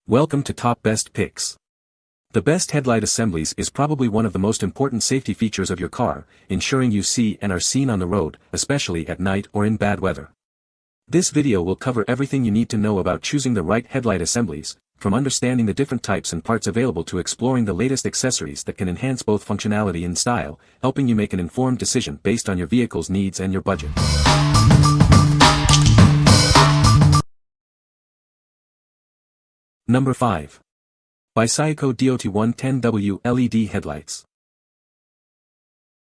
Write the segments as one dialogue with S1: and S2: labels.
S1: Welcome to Top Best Picks. The best headlight assemblies is probably one of the most important safety features of your car, ensuring you see and are seen on the road, especially at night or in bad weather. This video will cover everything you need to know about choosing the right headlight assemblies, from understanding the different types and parts available to exploring the latest accessories that can enhance both functionality and style, helping you make an informed decision based on your vehicle's needs and your budget. Number 5. BICYACO DOT 110W LED Headlights.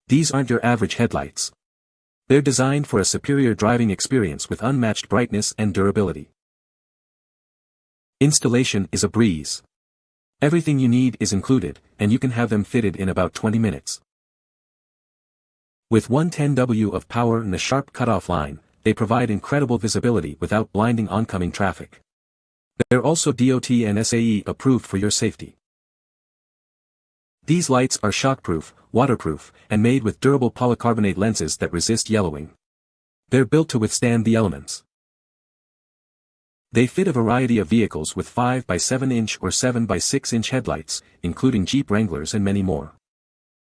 S1: These aren't your average headlights. They're designed for a superior driving experience with unmatched brightness and durability. Installation is a breeze. Everything you need is included, and you can have them fitted in about 20 minutes. With 110W of power and a sharp cutoff line, they provide incredible visibility without blinding oncoming traffic. They're also DOT and SAE approved for your safety. These lights are shockproof, waterproof, and made with durable polycarbonate lenses that resist yellowing. They're built to withstand the elements. They fit a variety of vehicles with 5 by 7 inch or 7 by 6 inch headlights, including Jeep Wranglers and many more.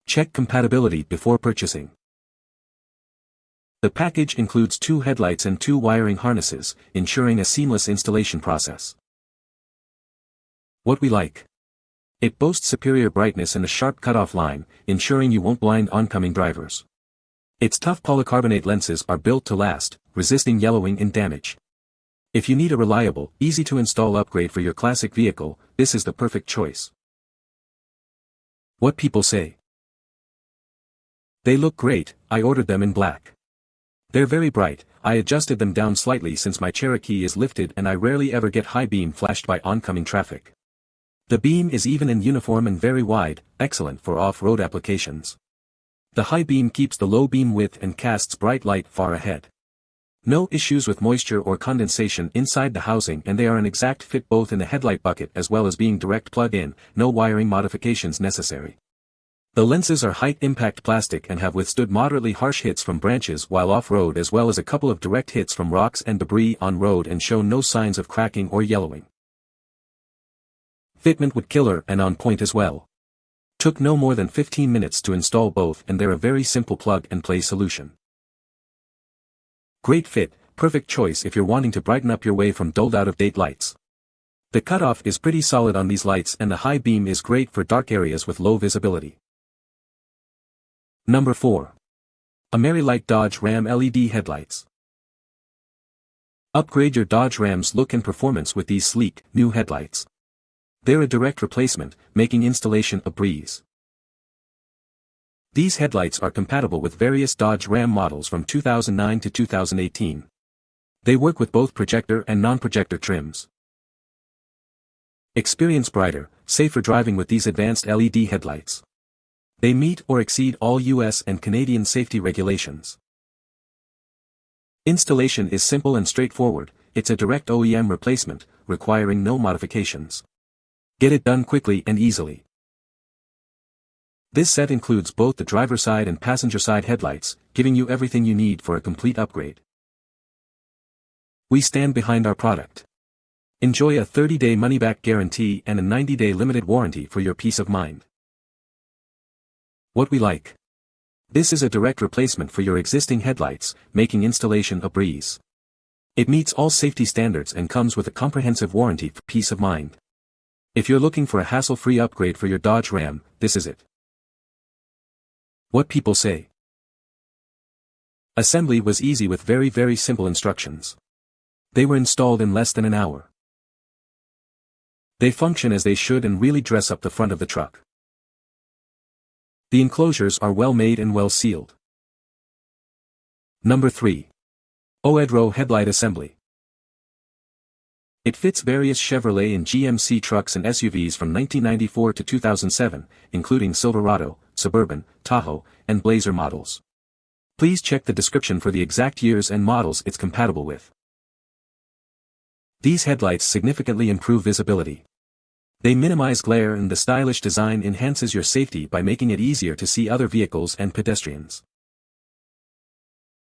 S1: Check compatibility before purchasing. The package includes 2 headlights and 2 wiring harnesses, ensuring a seamless installation process. What we like. It boasts superior brightness and a sharp cutoff line, ensuring you won't blind oncoming drivers. Its tough polycarbonate lenses are built to last, resisting yellowing and damage. If you need a reliable, easy-to-install upgrade for your classic vehicle, this is the perfect choice. What people say. They look great. I ordered them in black. They're very bright. I adjusted them down slightly since my Cherokee is lifted and I rarely ever get high beam flashed by oncoming traffic. The beam is even and uniform and very wide, excellent for off-road applications. The high beam keeps the low beam width and casts bright light far ahead. No issues with moisture or condensation inside the housing, and they are an exact fit both in the headlight bucket as well as being direct plug-in, no wiring modifications necessary. The lenses are high-impact plastic and have withstood moderately harsh hits from branches while off-road as well as a couple of direct hits from rocks and debris on road and show no signs of cracking or yellowing. Fitment would killer and on point as well. Took no more than 15 minutes to install both, and they're a very simple plug-and-play solution. Great fit, perfect choice if you're wanting to brighten up your way from dulled out-of-date lights. The cutoff is pretty solid on these lights and the high beam is great for dark areas with low visibility. Number 4. AmeriLite Dodge Ram LED Headlights. Upgrade your Dodge Ram's look and performance with these sleek, new headlights. They're a direct replacement, making installation a breeze. These headlights are compatible with various Dodge Ram models from 2009 to 2018. They work with both projector and non-projector trims. Experience brighter, safer driving with these advanced LED headlights. They meet or exceed all US and Canadian safety regulations. Installation is simple and straightforward. It's a direct OEM replacement, requiring no modifications. Get it done quickly and easily. This set includes both the driver side and passenger side headlights, giving you everything you need for a complete upgrade. We stand behind our product. Enjoy a 30-day money-back guarantee and a 90-day limited warranty for your peace of mind. What we like. This is a direct replacement for your existing headlights, making installation a breeze. It meets all safety standards and comes with a comprehensive warranty for peace of mind. If you're looking for a hassle-free upgrade for your Dodge Ram, this is it. What people say. Assembly was easy with very simple instructions. They were installed in less than an hour. They function as they should and really dress up the front of the truck. The enclosures are well made and well sealed. Number 3. oEdRo Headlight Assembly. It fits various Chevrolet and GMC trucks and SUVs from 1994 to 2007, including Silverado, Suburban, Tahoe, and Blazer models. Please check the description for the exact years and models it's compatible with. These headlights significantly improve visibility. They minimize glare and the stylish design enhances your safety by making it easier to see other vehicles and pedestrians.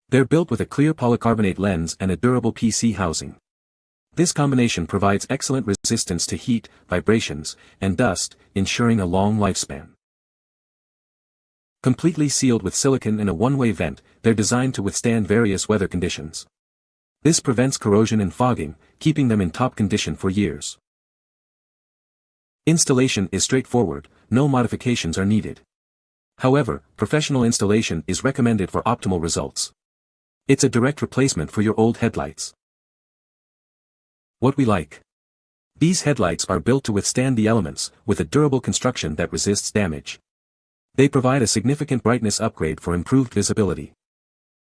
S1: They're built with a clear polycarbonate lens and a durable PC housing. This combination provides excellent resistance to heat, vibrations, and dust, ensuring a long lifespan. Completely sealed with silicone and a one-way vent, they're designed to withstand various weather conditions. This prevents corrosion and fogging, keeping them in top condition for years. Installation is straightforward, no modifications are needed. However, professional installation is recommended for optimal results. It's a direct replacement for your old headlights. What we like. These headlights are built to withstand the elements, with a durable construction that resists damage. They provide a significant brightness upgrade for improved visibility.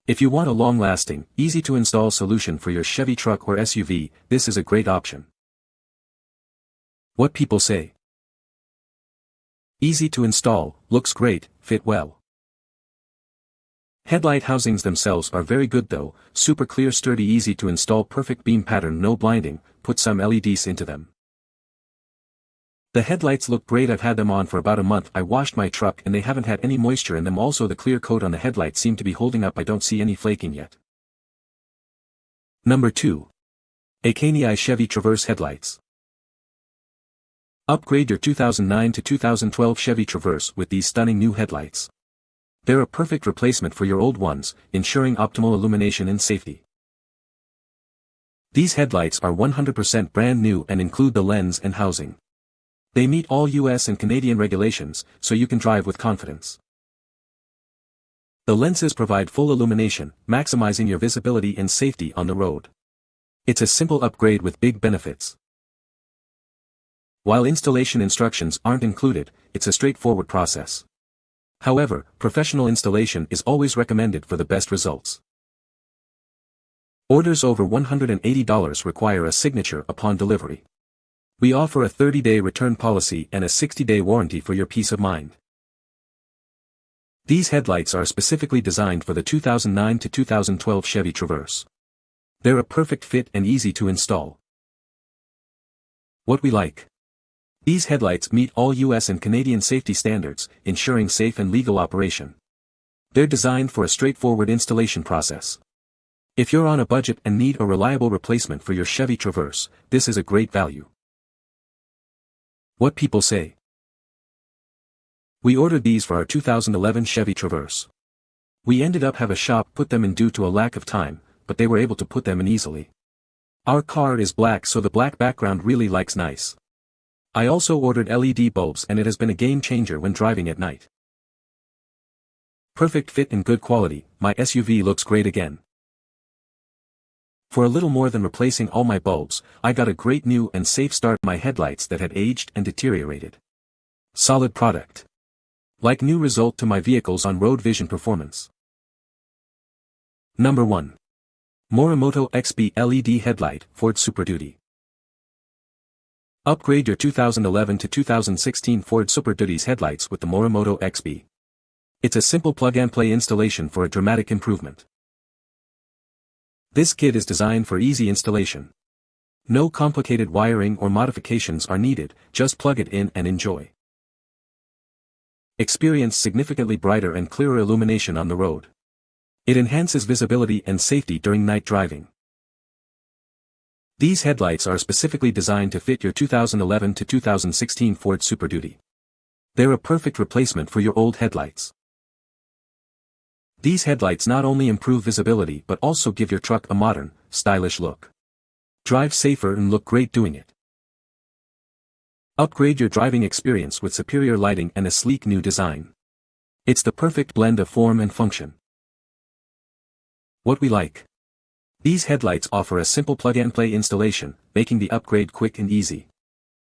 S1: If you want a long-lasting, easy-to-install solution for your Chevy truck or SUV, this is a great option. What people say. Easy to install, looks great, fit well. Headlight housings themselves are very good though, super clear, sturdy, easy to install, perfect beam pattern, no blinding, put some LEDs into them. The headlights look great. I've had them on for about a month. I washed my truck and they haven't had any moisture in them. Also the clear coat on the headlights seem to be holding up. I don't see any flaking yet. Number 2. ACANII Chevy Traverse Headlights. Upgrade your 2009 to 2012 Chevy Traverse with these stunning new headlights. They're a perfect replacement for your old ones, ensuring optimal illumination and safety. These headlights are 100% brand new and include the lens and housing. They meet all US and Canadian regulations, so you can drive with confidence. The lenses provide full illumination, maximizing your visibility and safety on the road. It's a simple upgrade with big benefits. While installation instructions aren't included, it's a straightforward process. However, professional installation is always recommended for the best results. Orders over $180 require a signature upon delivery. We offer a 30-day return policy and a 60-day warranty for your peace of mind. These headlights are specifically designed for the 2009 to 2012 Chevy Traverse. They're a perfect fit and easy to install. What we like. These headlights meet all US and Canadian safety standards, ensuring safe and legal operation. They're designed for a straightforward installation process. If you're on a budget and need a reliable replacement for your Chevy Traverse, this is a great value. What people say. We ordered these for our 2011 Chevy Traverse. We ended up having a shop put them in due to a lack of time, but they were able to put them in easily. Our car is black, so the black background really looks nice. I also ordered LED bulbs and it has been a game changer when driving at night. Perfect fit and good quality, my SUV looks great again. For a little more than replacing all my bulbs, I got a great new and safe start on my headlights that had aged and deteriorated. Solid product. Like new result to my vehicles on road vision performance. Number 1. Morimoto XB LED Headlight, Ford Superduty. Upgrade your 2011 to 2016 Ford Superduty's headlights with the Morimoto XB. It's a simple plug-and-play installation for a dramatic improvement. This kit is designed for easy installation. No complicated wiring or modifications are needed, just plug it in and enjoy. Experience significantly brighter and clearer illumination on the road. It enhances visibility and safety during night driving. These headlights are specifically designed to fit your 2011 to 2016 Ford Superduty. They're a perfect replacement for your old headlights. These headlights not only improve visibility but also give your truck a modern, stylish look. Drive safer and look great doing it. Upgrade your driving experience with superior lighting and a sleek new design. It's the perfect blend of form and function. What we like. These headlights offer a simple plug-and-play installation, making the upgrade quick and easy.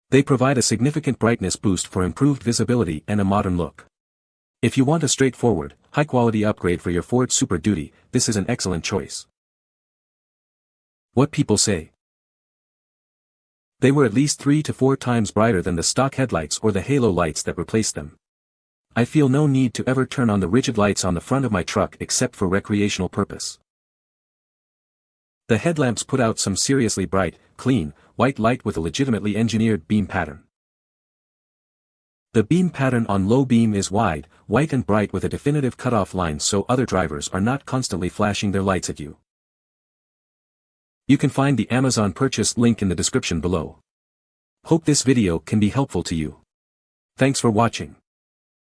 S1: They provide a significant brightness boost for improved visibility and a modern look. If you want a straightforward, high-quality upgrade for your Ford Super Duty, this is an excellent choice. What people say. They were at least 3 to 4 times brighter than the stock headlights or the halo lights that replaced them. I feel no need to ever turn on the rigid lights on the front of my truck except for recreational purpose. The headlamps put out some seriously bright, clean, white light with a legitimately engineered beam pattern. The beam pattern on low beam is wide, white and bright with a definitive cutoff line so other drivers are not constantly flashing their lights at you. You can find the Amazon purchase link in the description below. Hope this video can be helpful to you. Thanks for watching.